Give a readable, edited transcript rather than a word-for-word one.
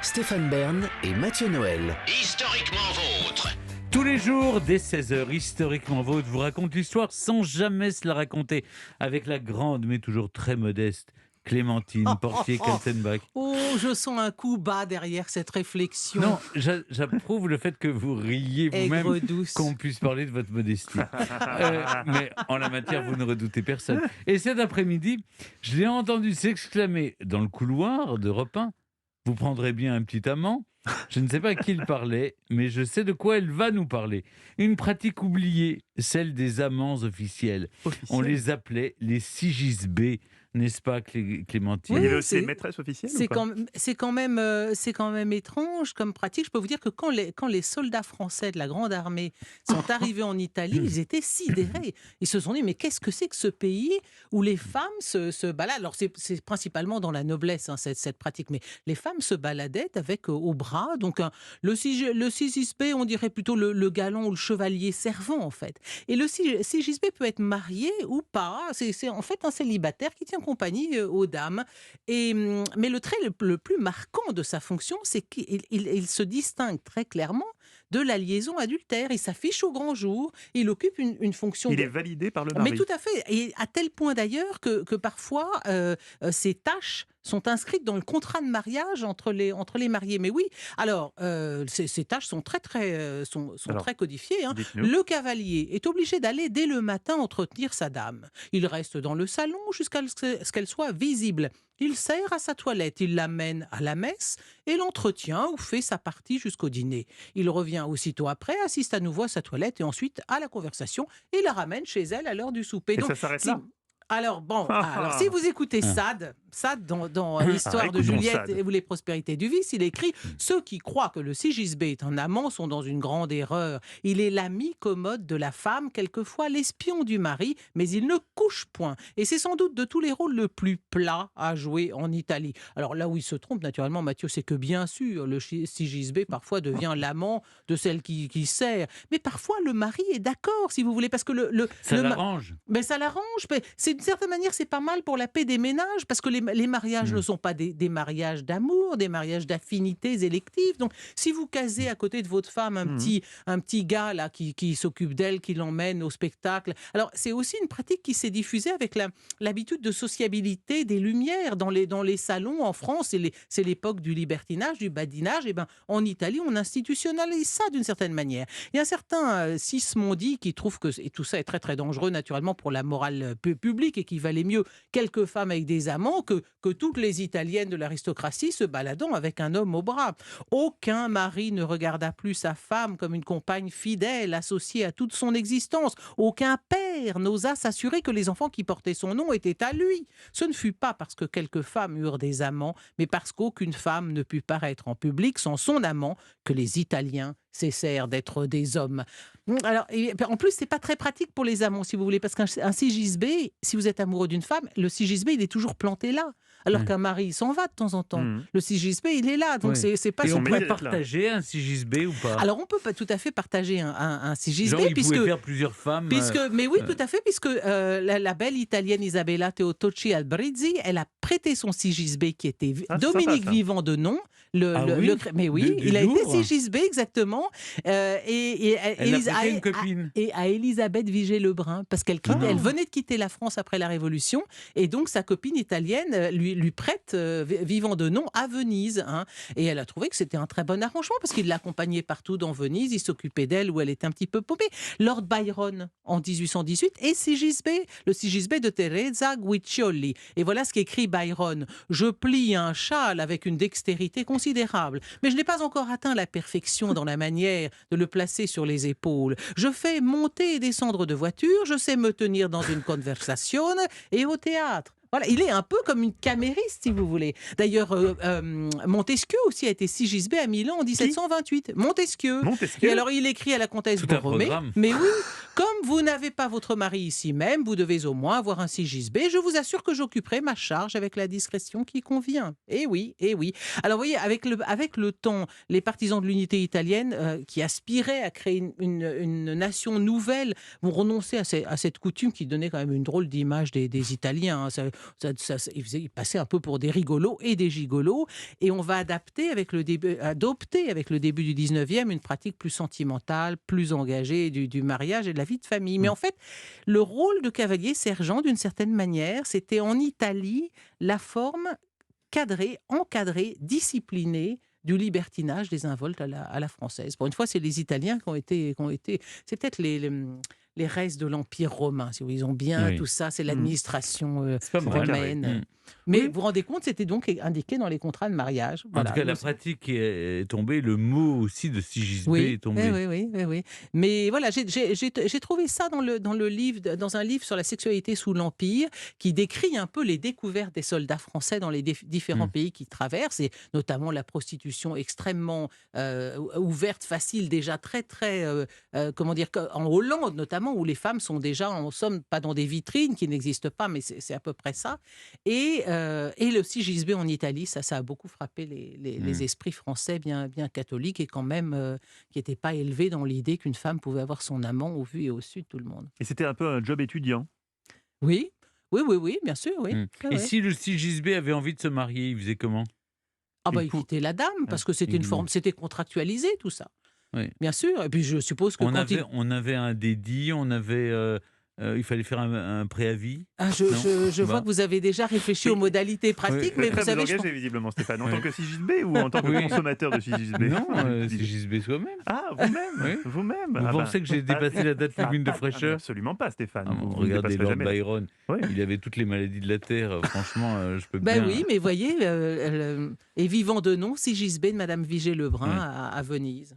Stéphane Bern et Mathieu Noël. Historiquement vôtre. Tous les jours, dès 16h, Historiquement Vôtre vous raconte l'histoire sans jamais se la raconter. Avec la grande, mais toujours très modeste, Clémentine Portier-Kaltenbach. Oh, je sens un coup bas derrière cette réflexion. Non, j'approuve le fait que vous riez vous-même, Aigre douce. qu'on puisse parler de votre modestie. Mais en la matière, vous ne redoutez personne. Et cet après-midi, je l'ai entendu s'exclamer dans le couloir d'Europe 1, « Vous prendrez bien un petit amant ?» Je ne sais pas à qui il parlait, mais je sais de quoi elle va nous parler. Une pratique oubliée, celle des amants officiels. On les appelait les sigisbées, n'est-ce pas, Clémentine? Oui, Il y avait aussi c'est- des maîtresses officielles C'est ou pas quand même étrange comme pratique. Je peux vous dire que quand les soldats français de la Grande Armée sont arrivés en Italie, ils étaient sidérés. Ils se sont dit, mais qu'est-ce que c'est que ce pays où les femmes se baladent? Alors c'est principalement dans la noblesse, hein, cette pratique, mais les femmes se baladaient avec au bras. Donc le sigisbé, on dirait plutôt le galant ou le chevalier servant en fait. Et le sigisbé peut être marié ou pas. C'est en fait un célibataire qui tient compagnie aux dames. Mais le trait le plus marquant de sa fonction, c'est qu'il se distingue très clairement de la liaison adultère. Il s'affiche au grand jour, il occupe une fonction... Il est validé par le mari. Mais tout à fait, et à tel point d'ailleurs que parfois ces tâches sont inscrites dans le contrat de mariage entre les mariés. Mais oui, alors ces tâches sont très codifiées. Hein. Dites-nous. Le cavalier est obligé d'aller dès le matin entretenir sa dame. Il reste dans le salon jusqu'à ce qu'elle soit visible. Il sert à sa toilette, il l'amène à la messe et l'entretient ou fait sa partie jusqu'au dîner. Il revient aussitôt après, assiste à nouveau à sa toilette et ensuite à la conversation et la ramène chez elle à l'heure du souper. Et ça s'arrête là. Alors, si vous écoutez Sade dans l'histoire de écoutons Juliette Sade. et les prospérités du vice, il écrit « Ceux qui croient que le sigisbé est un amant sont dans une grande erreur. Il est l'ami commode de la femme, quelquefois l'espion du mari, mais il ne couche point. Et c'est sans doute de tous les rôles le plus plat à jouer en Italie. » Alors là où il se trompe, naturellement, Mathieu, c'est que bien sûr, le sigisbé parfois devient l'amant de celle qui sert. Mais parfois, le mari est d'accord, si vous voulez, parce que Ça le ma- l'arrange. mais ça l'arrange. Mais d'une certaine manière, c'est pas mal pour la paix des ménages, parce que les mariages ne sont pas des mariages d'amour, des mariages d'affinités électives. Donc, si vous casez à côté de votre femme un petit gars là qui s'occupe d'elle, qui l'emmène au spectacle. Alors, c'est aussi une pratique qui s'est diffusée avec l'habitude de sociabilité des Lumières dans les salons en France. C'est l'époque du libertinage, du badinage. Et ben, en Italie, on institutionnalise ça d'une certaine manière. Il y a un certain Sismondi qui trouve que et tout ça est très très dangereux naturellement pour la morale publique et qu'il valait mieux quelques femmes avec des amants que toutes les Italiennes de l'aristocratie se baladant avec un homme au bras. Aucun mari ne regarda plus sa femme comme une compagne fidèle associée à toute son existence. Aucun père n'osa s'assurer que les enfants qui portaient son nom étaient à lui. Ce ne fut pas parce que quelques femmes eurent des amants, mais parce qu'aucune femme ne put paraître en public sans son amant que les Italiens cessèrent d'être des hommes. Alors, en plus, c'est pas très pratique pour les amants, si vous voulez, parce qu'un sigisbé, si vous êtes amoureux d'une femme, le sigisbé, il est toujours planté là, alors qu'un mari, il s'en va de temps en temps. Le sigisbé, il est là, donc Oui. c'est pas Et on super. peut partager un sigisbé ou pas? Alors, on peut pas tout à fait partager un sigisbé, Genre, il pouvait faire plusieurs femmes. mais oui, tout à fait, puisque la belle italienne Isabella Teotocci Albrizzi, elle a prêté son sigisbé qui était Ah, c'est Dominique sympa, ça. Vivant de nom. Mais oui, Du il a été lourd. sigisbé, exactement. Et Elle a prêté une copine. à Élisabeth Vigée-Lebrun, parce qu'elle elle venait de quitter la France après la Révolution, et donc sa copine italienne lui prête Vivant de nom à Venise. Hein. Et elle a trouvé que c'était un très bon arrangement, parce qu'il l'accompagnait partout dans Venise, il s'occupait d'elle où elle était un petit peu paumée. Lord Byron, en 1818, est sigisbé, le sigisbé de Teresa Guiccioli. Et voilà ce qu'écrit Byron. « Je plie un châle avec une dextérité considérable, mais je n'ai pas encore atteint la perfection dans la manière de le placer sur les épaules. Je fais monter et descendre de voiture, je sais me tenir dans une conversation et au théâtre. » Voilà, il est un peu comme une camériste, si vous voulez. D'ailleurs, Montesquieu aussi a été sigisbé à Milan en 1728. Montesquieu. Montesquieu. Et alors, il écrit à la comtesse Tout un Borromée. programme. Mais oui, Comme vous n'avez pas votre mari ici même, vous devez au moins avoir un sigisbé. Je vous assure que j'occuperai ma charge avec la discrétion qui convient. Eh oui, eh oui. Alors, vous voyez, avec le temps, les partisans de l'unité italienne qui aspiraient à créer une nation nouvelle vont renoncer à cette coutume qui donnait quand même une drôle d'image des Italiens. Hein. Ils passaient un peu pour des rigolos et des gigolos. Et on va adopter avec le début du 19e une pratique plus sentimentale, plus engagée du mariage et de la vie de famille. Mais en fait, le rôle de cavalier-sergent, d'une certaine manière, c'était en Italie la forme encadrée, disciplinée du libertinage désinvolte à la française. Pour une fois, c'est les Italiens qui ont été c'est peut-être les restes de l'Empire romain. Si ils ont bien tout ça, c'est l'administration C'est pas mal. romaine. Mais vous vous rendez compte, c'était donc indiqué dans les contrats de mariage. En tout cas, la pratique est tombée, le mot aussi de sigisbé est tombé. Oui. Mais voilà, j'ai trouvé ça dans le livre, dans un livre sur la sexualité sous l'Empire, qui décrit un peu les découvertes des soldats français dans les différents pays qu'ils traversent, et notamment la prostitution extrêmement ouverte, facile, déjà très, comment dire, en Hollande notamment, où les femmes sont déjà, en somme, pas dans des vitrines qui n'existent pas, mais c'est à peu près ça. Et le sigisbé en Italie, ça a beaucoup frappé les esprits français bien catholiques et quand même qui n'étaient pas élevés dans l'idée qu'une femme pouvait avoir son amant au vu et au su de tout le monde. Et c'était un peu un job étudiant. Oui, bien sûr. Oui. Et si le sigisbé avait envie de se marier, il faisait comment ? Il quittait la dame, parce que c'était une forme, c'était contractualisé tout ça. Oui. Bien sûr. Et puis je suppose que on avait un dédit, on avait... il fallait faire un préavis. Je vois que vous avez déjà réfléchi aux modalités pratiques, mais vous savez... engagé, visiblement, Stéphane, en tant que sigisbé ou en tant que consommateur de sigisbé? Non, sigisbé soi-même. Ah, vous-même Vous-même. Vous pensez que j'ai dépassé la date limite de fraîcheur? Absolument pas, Stéphane. Regardez Lord Byron, Ouais. il avait toutes les maladies de la terre. Franchement, je peux bien... Oui, mais voyez, et vivant de nom, Sigisbée de Madame Vigée-Lebrun à Venise.